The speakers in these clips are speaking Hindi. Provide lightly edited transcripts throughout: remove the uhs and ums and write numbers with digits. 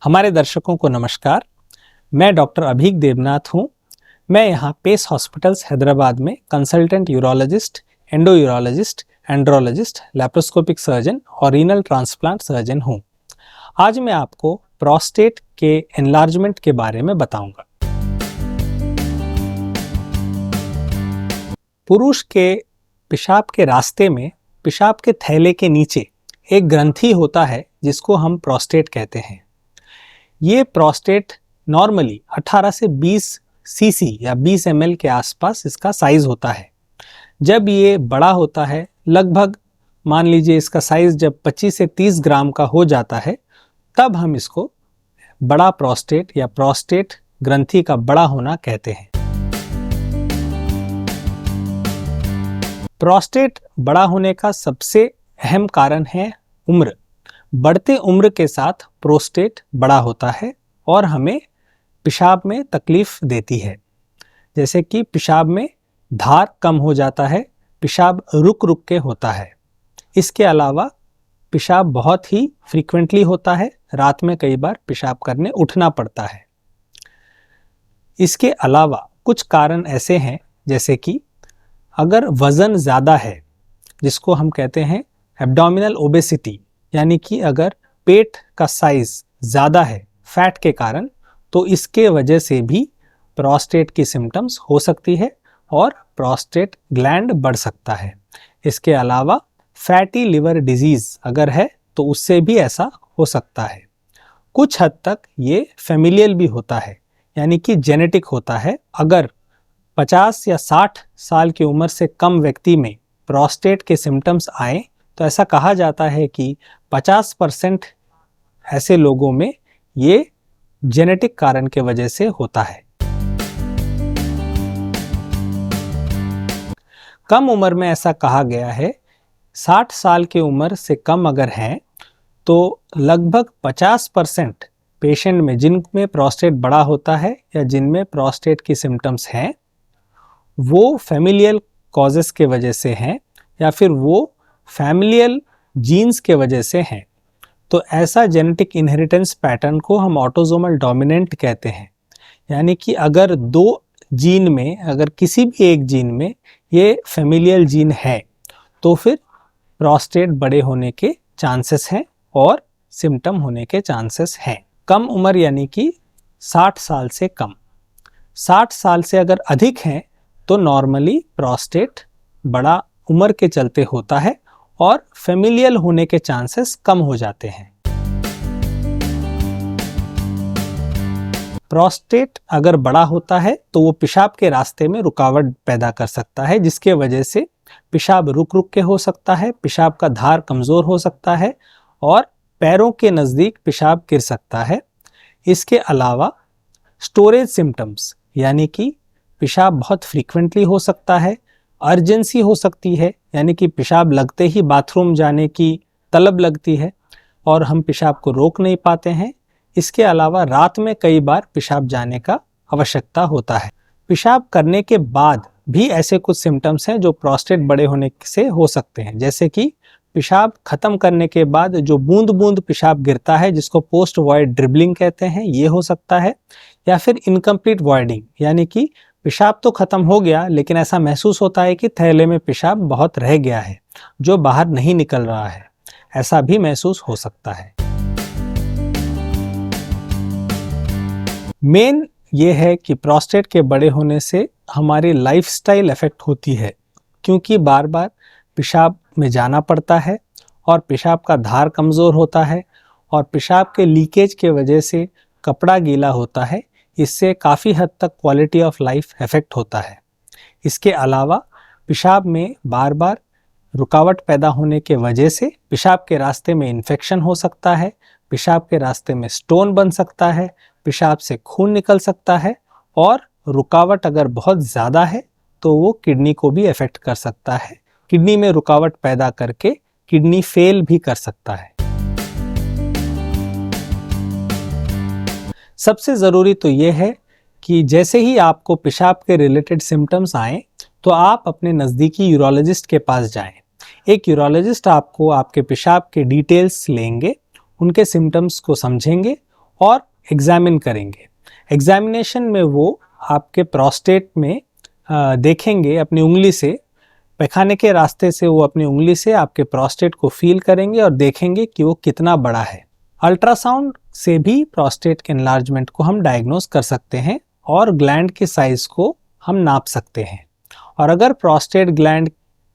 हमारे दर्शकों को नमस्कार। मैं डॉक्टर अभीक देवनाथ हूँ। मैं यहाँ पेस हॉस्पिटल्स हैदराबाद में consultant urologist, endo urologist, andrologist, laparoscopic surgeon और रीनल ट्रांसप्लांट सर्जन हूँ। आज मैं आपको प्रोस्टेट के एनलार्जमेंट के बारे में बताऊंगा। पुरुष के पेशाब के रास्ते में, पेशाब के थैले के नीचे एक ग्रंथि होता है जिसको हम प्रोस्टेट कहते हैं। ये प्रोस्टेट नॉर्मली 18 से 20 सीसी या 20 ml के आसपास इसका साइज होता है। जब ये बड़ा होता है, लगभग मान लीजिए इसका साइज जब 25 से 30 ग्राम का हो जाता है, तब हम इसको बड़ा प्रोस्टेट या प्रोस्टेट ग्रंथि का बड़ा होना कहते हैं। प्रोस्टेट बड़ा होने का सबसे अहम कारण है उम्र। बढ़ते उम्र के साथ प्रोस्टेट बड़ा होता है और हमें पेशाब में तकलीफ देती है। जैसे कि पेशाब में धार कम हो जाता है, पेशाब रुक रुक के होता है। इसके अलावा पेशाब बहुत ही फ्रीक्वेंटली होता है, रात में कई बार पेशाब करने उठना पड़ता है। इसके अलावा कुछ कारण ऐसे हैं, जैसे कि अगर वज़न ज़्यादा है, जिसको हम कहते हैं एब्डोमिनल ओबेसिटी, यानी कि अगर पेट का साइज ज़्यादा है फैट के कारण, तो इसके वजह से भी प्रोस्टेट की सिम्टम्स हो सकती है और प्रोस्टेट ग्लैंड बढ़ सकता है। इसके अलावा फैटी लिवर डिजीज़ अगर है तो उससे भी ऐसा हो सकता है। कुछ हद तक ये फैमिलियल भी होता है, यानी कि जेनेटिक होता है। अगर 50 या 60 साल की उम्र से कम व्यक्ति में प्रोस्टेट के सिम्टम्स आए तो ऐसा कहा जाता है कि 50% ऐसे लोगों में ये जेनेटिक कारण के वजह से होता है। कम उम्र में ऐसा कहा गया है, 60 साल की उम्र से कम अगर हैं तो लगभग 50% पेशेंट में जिनमें प्रोस्टेट बड़ा होता है या जिनमें प्रोस्टेट की सिम्टम्स हैं, वो फैमिलियल कॉजेस के वजह से हैं या फिर वो फैमिलियल जीन्स के वजह से हैं। तो ऐसा जेनेटिक इनहेरिटेंस पैटर्न को हम ऑटोसोमल डोमिनेंट कहते हैं। यानी कि अगर दो जीन में, अगर किसी भी एक जीन में ये फैमिलियल जीन है तो फिर प्रोस्टेट बड़े होने के चांसेस हैं और सिम्टम होने के चांसेस हैं। कम उम्र यानी कि 60 साल से कम। 60 साल से अगर अधिक हैं तो नॉर्मली प्रोस्टेट बड़ा उम्र के चलते होता है और फैमिलियल होने के चांसेस कम हो जाते हैं। प्रोस्टेट अगर बड़ा होता है तो वो पेशाब के रास्ते में रुकावट पैदा कर सकता है, जिसके वजह से पेशाब रुक रुक के हो सकता है, पेशाब का धार कमज़ोर हो सकता है और पैरों के नज़दीक पेशाब गिर सकता है। इसके अलावा स्टोरेज सिम्टम्स, यानी कि पेशाब बहुत फ्रीक्वेंटली हो सकता है, अर्जेंसी हो सकती है, यानी कि पेशाब लगते ही बाथरूम जाने की तलब लगती है और हम पेशाब को रोक नहीं पाते हैं। इसके अलावा रात में कई बार पेशाब जाने का आवश्यकता होता है। पेशाब करने के बाद भी ऐसे कुछ सिम्टम्स हैं जो प्रोस्टेट बड़े होने से हो सकते हैं, जैसे कि पेशाब खत्म करने के बाद जो बूंद बूंद पेशाब गिरता है, जिसको पोस्ट वॉइड ड्रिबलिंग कहते हैं, ये हो सकता है। या फिर इनकम्प्लीट वॉइडिंग, यानी कि पेशाब तो खत्म हो गया लेकिन ऐसा महसूस होता है कि थैले में पेशाब बहुत रह गया है जो बाहर नहीं निकल रहा है, ऐसा भी महसूस हो सकता है। मेन ये है कि प्रोस्टेट के बड़े होने से हमारी लाइफस्टाइल इफेक्ट होती है, क्योंकि बार बार पेशाब में जाना पड़ता है और पेशाब का धार कमज़ोर होता है और पेशाब के लीकेज के वजह से कपड़ा गीला होता है। इससे काफ़ी हद तक क्वालिटी ऑफ लाइफ इफेक्ट होता है। इसके अलावा पेशाब में बार बार रुकावट पैदा होने के वजह से पेशाब के रास्ते में इन्फेक्शन हो सकता है, पेशाब के रास्ते में स्टोन बन सकता है, पेशाब से खून निकल सकता है और रुकावट अगर बहुत ज़्यादा है तो वो किडनी को भी इफेक्ट कर सकता है। किडनी में रुकावट पैदा करके किडनी फेल भी कर सकता है। सबसे ज़रूरी तो ये है कि जैसे ही आपको पेशाब के रिलेटेड सिम्टम्स आएँ तो आप अपने नज़दीकी यूरोलॉजिस्ट के पास जाएं। एक यूरोलॉजिस्ट आपको आपके पेशाब के डिटेल्स लेंगे, उनके सिम्टम्स को समझेंगे और एग्जामिन करेंगे। एग्जामिनेशन में वो आपके प्रोस्टेट में देखेंगे अपनी उंगली से, पैखाने के रास्ते से वो अपनी उंगली से आपके प्रोस्टेट को फील करेंगे और देखेंगे कि वो कितना बड़ा है। अल्ट्रासाउंड से भी प्रोस्टेट के एनलार्जमेंट को हम डायग्नोस कर सकते हैं और ग्लैंड के साइज को हम नाप सकते हैं। और अगर प्रोस्टेट ग्लैंड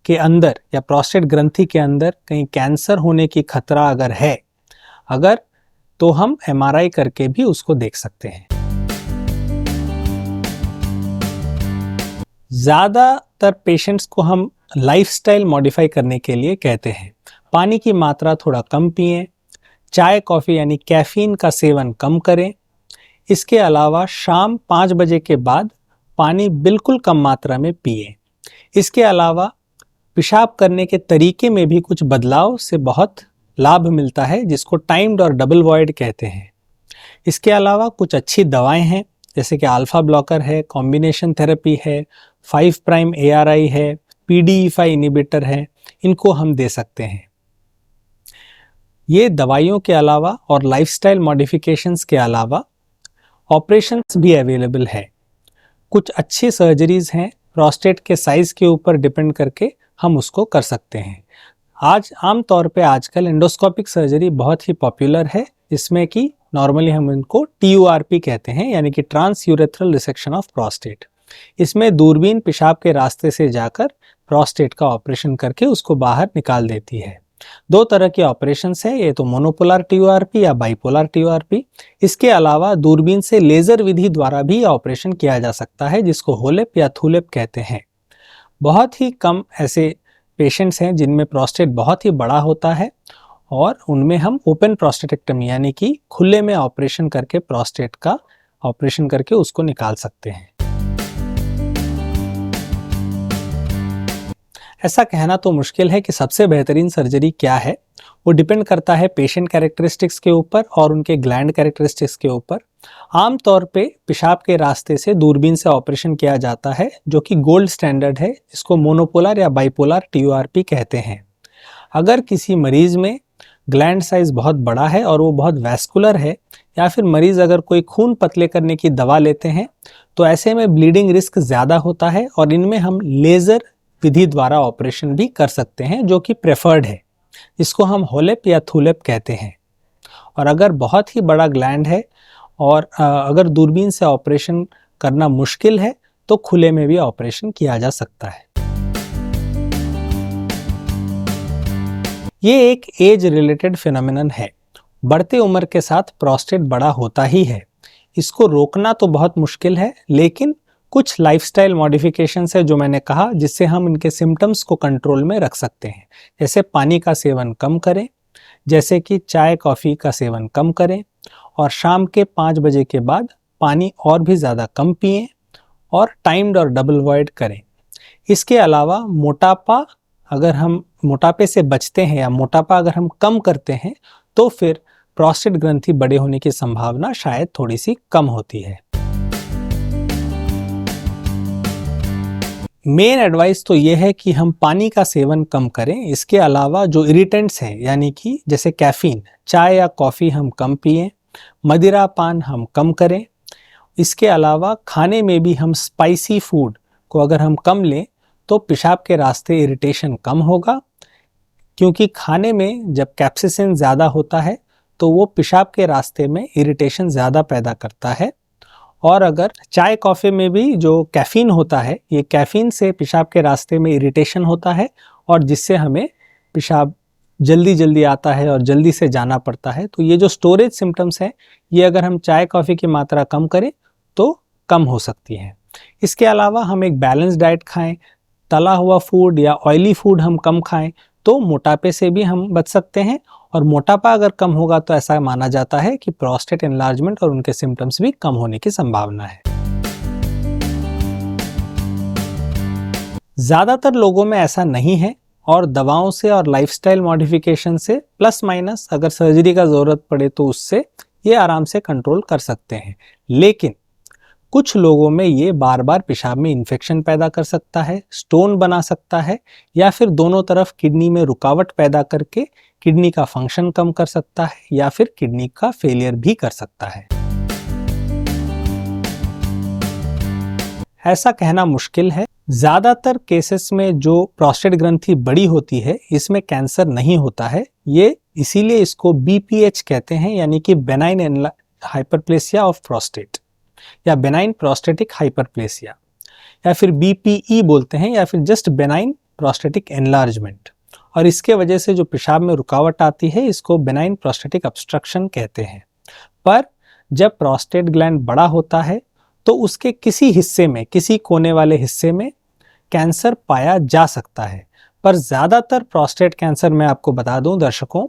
के अंदर या प्रोस्टेट ग्रंथि के अंदर कहीं कैंसर होने की खतरा अगर है, तो हम MRI करके भी उसको देख सकते हैं। ज़्यादातर पेशेंट्स को हम लाइफस्टाइल मॉडिफाई करने के लिए कहते हैं। पानी की मात्रा थोड़ा कम पिएं, चाय कॉफ़ी यानी कैफीन का सेवन कम करें। इसके अलावा शाम 5 बजे के बाद पानी बिल्कुल कम मात्रा में पिएं। इसके अलावा पेशाब करने के तरीके में भी कुछ बदलाव से बहुत लाभ मिलता है, जिसको टाइम्ड और डबल वॉइड कहते हैं। इसके अलावा कुछ अच्छी दवाएं हैं, जैसे कि अल्फा ब्लॉकर है, कॉम्बिनेशन थेरेपी है, 5 प्राइम ARI है, PDE5 इनिबिटर है, इनको हम दे सकते हैं। ये दवाइयों के अलावा और लाइफस्टाइल मॉडिफिकेशंस के अलावा ऑपरेशंस भी अवेलेबल है। कुछ अच्छी सर्जरीज हैं, प्रोस्टेट के साइज के ऊपर डिपेंड करके हम उसको कर सकते हैं। आज आमतौर पे आजकल एंडोस्कोपिक सर्जरी बहुत ही पॉपुलर है, जिसमें कि नॉर्मली हम इनको TURP कहते हैं, यानी कि transurethral resection of prostate. इसमें दूरबीन पेशाब के रास्ते से जाकर प्रोस्टेट का ऑपरेशन करके उसको बाहर निकाल देती है। 2 तरह के ऑपरेशंस है, ये तो मोनोपोलर TURP या बाइपोलर TURP। इसके अलावा दूरबीन से लेजर विधि द्वारा भी ऑपरेशन किया जा सकता है, जिसको होलेप या थूलेप कहते हैं। बहुत ही कम ऐसे पेशेंट्स हैं जिनमें प्रोस्टेट बहुत ही बड़ा होता है और उनमें हम ओपन प्रोस्टेटेक्टमी यानी कि खुले में ऑपरेशन करके प्रोस्टेट का ऑपरेशन करके उसको निकाल सकते हैं। ऐसा कहना तो मुश्किल है कि सबसे बेहतरीन सर्जरी क्या है, वो डिपेंड करता है पेशेंट कैरेक्टरिस्टिक्स के ऊपर और उनके ग्लैंड कैरेक्टरिस्टिक्स के ऊपर। आमतौर पे पेशाब के रास्ते से दूरबीन से ऑपरेशन किया जाता है, जो कि गोल्ड स्टैंडर्ड है, जिसको मोनोपोलर या बाइपोलर TURP कहते हैं। अगर किसी मरीज में ग्लैंड साइज बहुत बड़ा है और वो बहुत वैस्कुलर है, या फिर मरीज अगर कोई खून पतले करने की दवा लेते हैं, तो ऐसे में ब्लीडिंग रिस्क ज़्यादा होता है और इनमें हम लेज़र विधि द्वारा ऑपरेशन भी कर सकते हैं, जो कि प्रेफर्ड है, इसको हम होलेप या थूलेप कहते हैं। और अगर बहुत ही बड़ा ग्लैंड है और अगर दूरबीन से ऑपरेशन करना मुश्किल है, तो खुले में भी ऑपरेशन किया जा सकता है। ये एक एज रिलेटेड फिनोमिनन है। बढ़ते उम्र के साथ प्रोस्टेट बड़ा होता ही है। इसको रोकना तो बहुत मुश्किल है, लेकिन कुछ लाइफस्टाइल मॉडिफिकेशंस है जो मैंने कहा, जिससे हम इनके सिम्टम्स को कंट्रोल में रख सकते हैं। जैसे पानी का सेवन कम करें, जैसे कि चाय कॉफ़ी का सेवन कम करें, और शाम के 5 बजे के बाद पानी और भी ज़्यादा कम पिएं और टाइम्ड और डबल वॉइड करें। इसके अलावा मोटापा, अगर हम मोटापे से बचते हैं या मोटापा अगर हम कम करते हैं, तो फिर प्रोस्टेट ग्रंथि बड़े होने की संभावना शायद थोड़ी सी कम होती है। मेन एडवाइस तो ये है कि हम पानी का सेवन कम करें। इसके अलावा जो इरिटेंट्स हैं, यानी कि जैसे कैफीन, चाय या कॉफ़ी हम कम पिएं, मदिरा पान हम कम करें। इसके अलावा खाने में भी हम स्पाइसी फूड को अगर हम कम लें, तो पेशाब के रास्ते इरिटेशन कम होगा, क्योंकि खाने में जब कैप्सिसिन ज़्यादा होता है तो वो पेशाब के रास्ते में इरिटेशन ज़्यादा पैदा करता है। और अगर चाय कॉफ़ी में भी जो कैफ़ीन होता है, ये कैफ़ीन से पेशाब के रास्ते में इरिटेशन होता है और जिससे हमें पेशाब जल्दी जल्दी आता है और जल्दी से जाना पड़ता है। तो ये जो स्टोरेज सिम्टम्स हैं, ये अगर हम चाय कॉफ़ी की मात्रा कम करें तो कम हो सकती है। इसके अलावा हम एक बैलेंस डाइट खाएं, तला हुआ फूड या ऑयली फूड हम कम खाएं, तो मोटापे से भी हम बच सकते हैं। और मोटापा अगर कम होगा तो ऐसा माना जाता है कि प्रोस्टेट एनलार्जमेंट और उनके सिम्टम्स भी कम होने की संभावना है। ज़्यादातर लोगों में ऐसा नहीं है और दवाओं से और लाइफस्टाइल मॉडिफिकेशन से प्लस माइनस अगर सर्जरी का ज़रूरत पड़े तो उससे ये आराम से कंट्रोल कर सकते हैं। लेकिन कुछ लोगों में ये बार बार पेशाब में इन्फेक्शन पैदा कर सकता है, स्टोन बना सकता है, या फिर दोनों तरफ किडनी में रुकावट पैदा करके किडनी का फंक्शन कम कर सकता है, या फिर किडनी का फेलियर भी कर सकता है। ऐसा कहना मुश्किल है। ज्यादातर केसेस में जो प्रोस्टेट ग्रंथि बड़ी होती है इसमें कैंसर नहीं होता है। ये इसीलिए इसको BPH कहते हैं, यानी कि बेनाइन हाइपरप्लेसिया ऑफ प्रोस्टेट या बेनाइन प्रोस्टेटिक हाइपरप्लेसिया, या फिर BPE बोलते हैं, या फिर जस्ट बेनाइन प्रोस्टेटिक एनलार्जमेंट। और इसके वजह से जो पेशाब में रुकावट आती है इसको बेनाइन प्रोस्टेटिक ऑब्स्ट्रक्शन कहते हैं। पर जब प्रोस्टेट ग्लैंड बड़ा होता है तो उसके किसी हिस्से में, किसी कोने वाले हिस्से में कैंसर पाया जा सकता है। पर ज़्यादातर प्रोस्टेट कैंसर, मैं आपको बता दूं दर्शकों,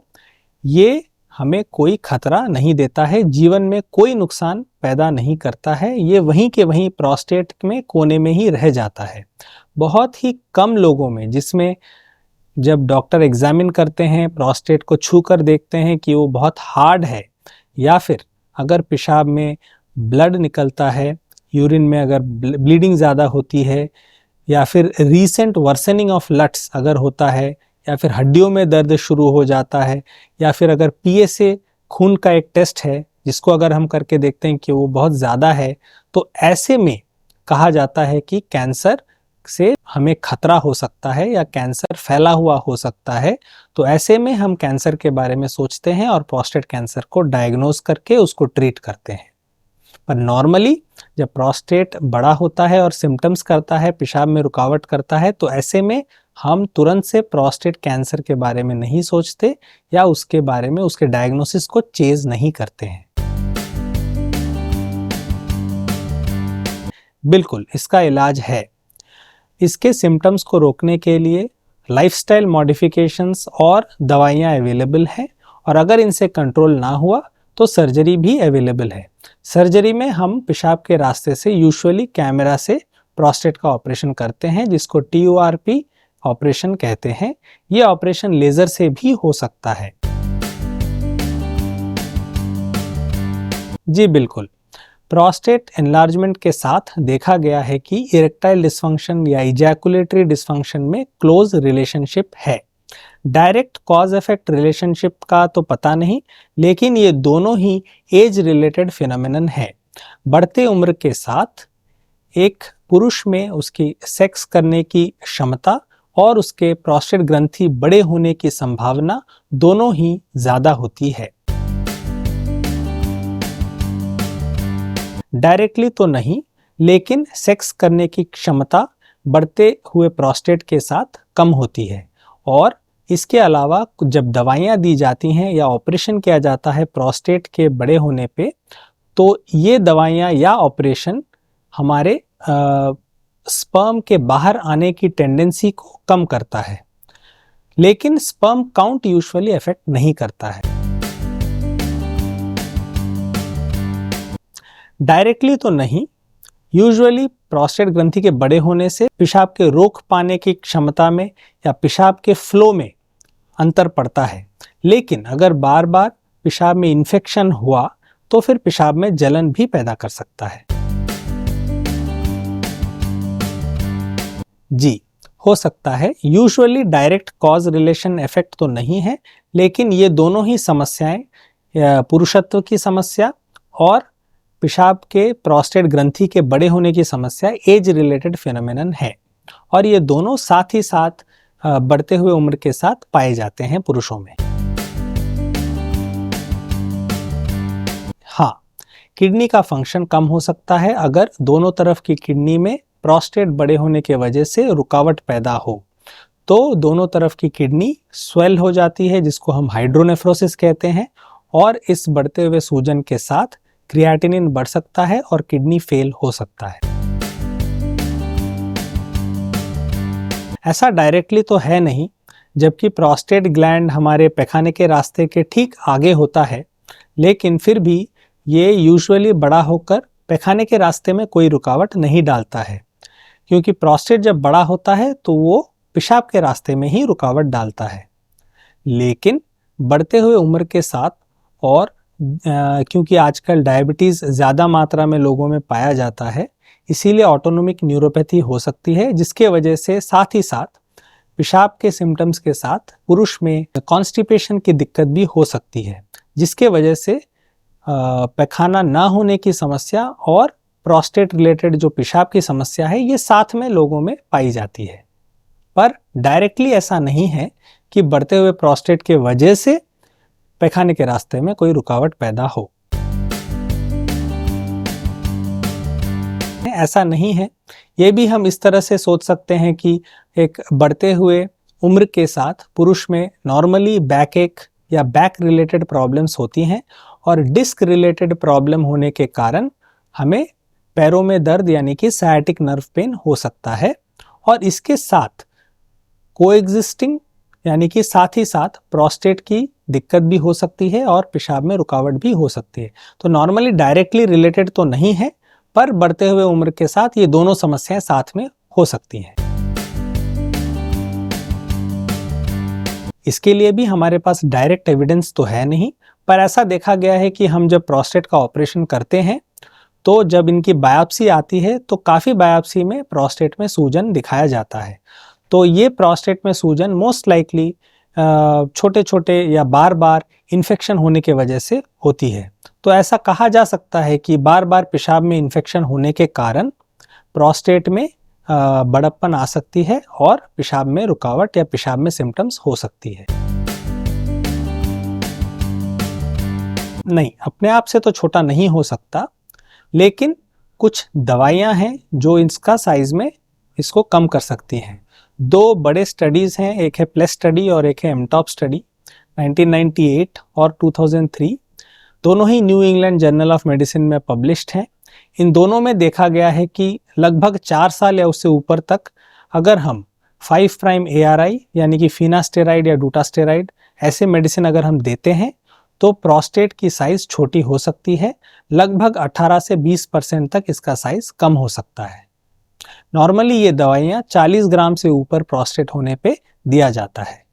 ये हमें कोई खतरा नहीं देता है, जीवन में कोई नुकसान पैदा नहीं करता है। ये वहीं के वहीं प्रोस्टेट में कोने में ही रह जाता है। बहुत ही कम लोगों में, जिसमें जब डॉक्टर एग्जामिन करते हैं, प्रोस्टेट को छू कर देखते हैं कि वो बहुत हार्ड है, या फिर अगर पेशाब में ब्लड निकलता है, यूरिन में अगर ब्लीडिंग ज़्यादा होती है, या फिर रीसेंट वर्सनिंग ऑफ लट्स अगर होता है, या फिर हड्डियों में दर्द शुरू हो जाता है, या फिर अगर PSA खून का एक टेस्ट है जिसको अगर हम करके देखते हैं कि वो बहुत ज़्यादा है, तो ऐसे में कहा जाता है कि कैंसर से हमें खतरा हो सकता है या कैंसर फैला हुआ हो सकता है। तो ऐसे में हम कैंसर के बारे में सोचते हैं और प्रोस्टेट कैंसर को डायग्नोज करके उसको ट्रीट करते हैं। पर नॉर्मली जब प्रोस्टेट बड़ा होता है और सिम्टम्स करता है, पेशाब में रुकावट करता है, तो ऐसे में हम तुरंत से प्रोस्टेट कैंसर के बारे में नहीं सोचते या उसके बारे में, उसके डायग्नोसिस को चेज नहीं करते हैं। बिल्कुल, इसका इलाज है। इसके सिम्टम्स को रोकने के लिए लाइफस्टाइल मॉडिफिकेशंस और दवाइयाँ अवेलेबल हैं, और अगर इनसे कंट्रोल ना हुआ तो सर्जरी भी अवेलेबल है। सर्जरी में हम पेशाब के रास्ते से यूजुअली कैमरा से प्रोस्टेट का ऑपरेशन करते हैं, जिसको TURP ऑपरेशन कहते हैं। ये ऑपरेशन लेजर से भी हो सकता है। जी बिल्कुल, प्रोस्टेट एनलार्जमेंट के साथ देखा गया है कि इरेक्टाइल डिस्फंक्शन या इजैकुलेटरी डिस्फंक्शन में क्लोज रिलेशनशिप है। डायरेक्ट कॉज इफेक्ट रिलेशनशिप का तो पता नहीं, लेकिन ये दोनों ही एज रिलेटेड फिनोमेनन है। बढ़ते उम्र के साथ एक पुरुष में उसकी सेक्स करने की क्षमता और उसके प्रोस्टेट ग्रंथि बड़े होने की संभावना दोनों ही ज्यादा होती है। डायरेक्टली तो नहीं, लेकिन सेक्स करने की क्षमता बढ़ते हुए प्रोस्टेट के साथ कम होती है। और इसके अलावा जब दवाइयाँ दी जाती हैं या ऑपरेशन किया जाता है प्रोस्टेट के बड़े होने पे, तो ये दवाइयाँ या ऑपरेशन हमारे स्पर्म के बाहर आने की टेंडेंसी को कम करता है, लेकिन स्पर्म काउंट यूजुअली इफेक्ट नहीं करता है। डायरेक्टली तो नहीं, यूजुअली प्रोस्टेट ग्रंथि के बड़े होने से पेशाब के रोक पाने की क्षमता में या पेशाब के फ्लो में अंतर पड़ता है, लेकिन अगर बार बार पेशाब में इन्फेक्शन हुआ तो फिर पेशाब में जलन भी पैदा कर सकता है। जी, हो सकता है। Usually direct cause relation effect तो नहीं है, लेकिन ये दोनों ही समस्याएं, पुरुषत्व की समस्या और पेशाब के प्रोस्टेट ग्रंथि के बड़े होने की समस्या एज रिलेटेड फिनोमेनन है, और ये दोनों साथ ही साथ बढ़ते हुए उम्र के साथ पाए जाते हैं पुरुषों में। हाँ, किडनी का फंक्शन कम हो सकता है अगर दोनों तरफ की किडनी में प्रोस्टेट बड़े होने के वजह से रुकावट पैदा हो, तो दोनों तरफ की किडनी स्वेल हो जाती है, जिसको हम हाइड्रोनेफ्रोसिस कहते हैं, और इस बढ़ते हुए सूजन के साथ क्रिएटिनिन बढ़ सकता है और किडनी फेल हो सकता है। ऐसा डायरेक्टली तो है नहीं, जबकि प्रोस्टेट ग्लैंड हमारे पैखाने के रास्ते के ठीक आगे होता है, लेकिन फिर भी ये यूजुअली बड़ा होकर पैखाने के रास्ते में कोई रुकावट नहीं डालता है, क्योंकि प्रोस्टेट जब बड़ा होता है तो वो पेशाब के रास्ते में ही रुकावट डालता है। लेकिन बढ़ते हुए उम्र के साथ और क्योंकि आजकल डायबिटीज़ ज़्यादा मात्रा में लोगों में पाया जाता है, इसीलिए ऑटोनोमिक न्यूरोपैथी हो सकती है, जिसके वजह से साथ ही साथ पेशाब के सिम्टम्स के साथ पुरुष में कॉन्स्टिपेशन की दिक्कत भी हो सकती है, जिसके वजह से पैखाना ना होने की समस्या और प्रोस्टेट रिलेटेड जो पेशाब की समस्या है ये साथ में लोगों में पाई जाती है। पर डायरेक्टली ऐसा नहीं है कि बढ़ते हुए प्रोस्टेट के वजह से पैखाने के रास्ते में कोई रुकावट पैदा हो, ऐसा नहीं है। ये भी हम इस तरह से सोच सकते हैं कि एक बढ़ते हुए उम्र के साथ पुरुष में नॉर्मली बैक एक या बैक रिलेटेड प्रॉब्लम्स होती हैं और डिस्क रिलेटेड प्रॉब्लम होने के कारण हमें पैरों में दर्द यानी कि सायाटिक नर्व पेन हो सकता है, और इसके साथ कोएग्जिस्टिंग यानी कि साथ ही साथ प्रोस्टेट की दिक्कत भी हो सकती है और पेशाब में रुकावट भी हो सकती है। तो नॉर्मली डायरेक्टली रिलेटेड तो नहीं है, पर बढ़ते हुए उम्र के साथ ये दोनों समस्याएं साथ में हो सकती हैं। इसके लिए भी हमारे पास डायरेक्ट एविडेंस तो है नहीं, पर ऐसा देखा गया है कि हम जब प्रोस्टेट का ऑपरेशन करते हैं तो जब इनकी बायोप्सी आती है तो काफ़ी बायोप्सी में प्रोस्टेट में सूजन दिखाया जाता है। तो ये प्रोस्टेट में सूजन मोस्ट लाइकली छोटे छोटे या बार बार इन्फेक्शन होने के वजह से होती है। तो ऐसा कहा जा सकता है कि बार बार पेशाब में इन्फेक्शन होने के कारण प्रोस्टेट में बड़प्पन आ सकती है और पेशाब में रुकावट या पेशाब में सिम्टम्स हो सकती है। नहीं, अपने आप से तो छोटा नहीं हो सकता, लेकिन कुछ दवाइयां हैं जो इसका साइज में इसको कम कर सकती हैं। दो बड़े स्टडीज़ हैं, एक है प्लस स्टडी और एक है एमटॉप स्टडी, 1998 और 2003। दोनों ही New England Journal of Medicine में पब्लिश्ड हैं। इन दोनों में देखा गया है कि लगभग 4 साल या उससे ऊपर तक अगर हम 5' ARI यानी कि फिनास्टेराइड या डूटास्टेराइड ऐसे मेडिसिन अगर हम देते हैं तो प्रोस्टेट की साइज़ छोटी हो सकती है, लगभग 18 से 20% तक इसका साइज़ कम हो सकता है। नॉर्मली ये दवाइयाँ 40 ग्राम से ऊपर प्रोस्टेट होने पे दिया जाता है।